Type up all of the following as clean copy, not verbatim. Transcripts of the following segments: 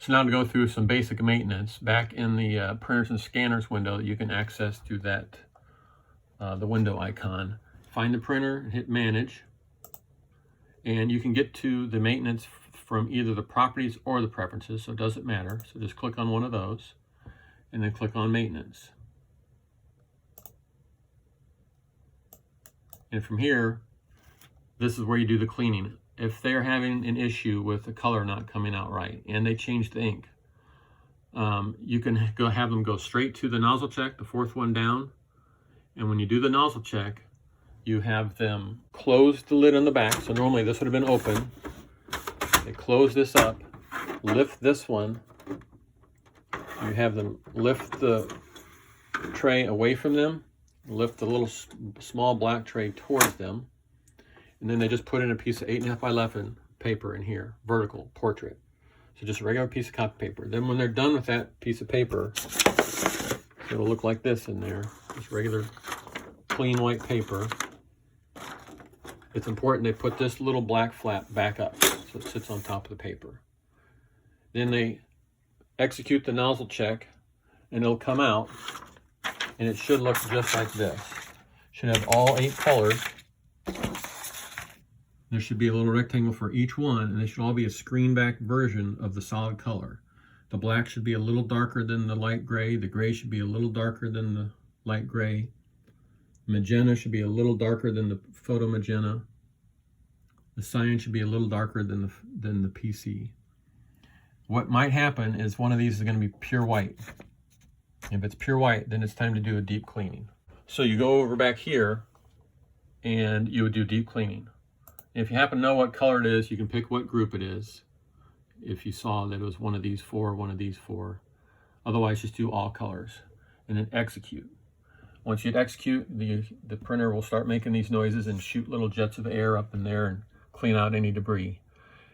So now to go through some basic maintenance, back in the printers and scanners window that you can access through that, the window icon. Find the printer and hit manage. And you can get to the maintenance from either the properties or the preferences, so it doesn't matter. So just click on one of those and then click on maintenance. And from here, this is where you do the cleaning. If they're having an issue with the color not coming out right and they change the ink, you can have them go straight to the nozzle check, the fourth one down. And when you do the nozzle check, you have them close the lid on the back. So normally this would have been open. They close this up, lift this one. You have them lift the tray away from them, lift the little small black tray towards them, and then they just put in a piece of 8.5 by 11 paper in here, vertical portrait. So just a regular piece of copy paper. Then when they're done with that piece of paper, it'll look like this in there, just regular clean white paper. It's important they put this little black flap back up so it sits on top of the paper. Then they execute the nozzle check and it'll come out and it should look just like this. Should have all 8 colors. There should be a little rectangle for each one, and they should all be a screen back version of the solid color. The black should be a little darker than the light gray. The gray should be a little darker than the light gray. Magenta should be a little darker than the photo magenta. The cyan should be a little darker than the PC. What might happen is one of these is going to be pure white. If it's pure white, then it's time to do a deep cleaning. So you go over back here and you would do deep cleaning. If you happen to know what color it is, you can pick what group it is. If you saw that it was one of these 4, one of these 4. Otherwise, just do all colors and then execute. Once you execute, the printer will start making these noises and shoot little jets of air up in there and clean out any debris.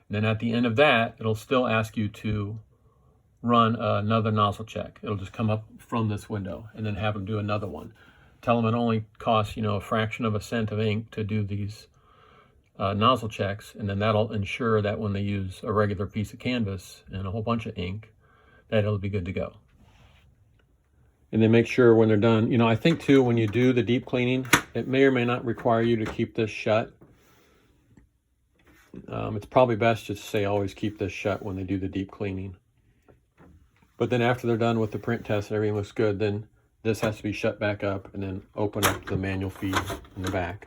And then at the end of that, it'll still ask you to run another nozzle check. It'll just come up from this window and then have them do another one. Tell them it only costs, a fraction of a cent of ink to do these nozzle checks, and then that'll ensure that when they use a regular piece of canvas and a whole bunch of ink, that it'll be good to go. And then make sure when they're done, I think too, when you do the deep cleaning, it may or may not require you to keep this shut. It's probably best just to say always keep this shut when they do the deep cleaning. But then after they're done with the print test and everything looks good, then this has to be shut back up and then open up the manual feed in the back.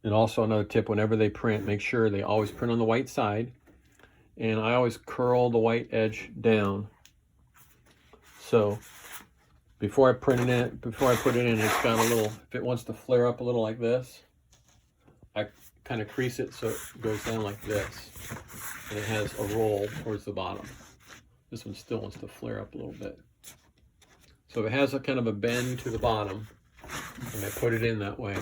And also another tip, whenever they print, make sure they always print on the white side. And I always curl the white edge down. So before I put it in, it's got a little, if it wants to flare up a little like this, I kind of crease it so it goes down like this. And it has a roll towards the bottom. This one still wants to flare up a little bit. So if it has a kind of a bend to the bottom, and I put it in that way,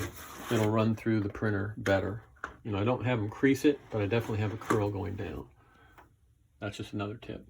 it'll run through the printer better. I don't have them crease it, but I definitely have a curl going down. That's just another tip.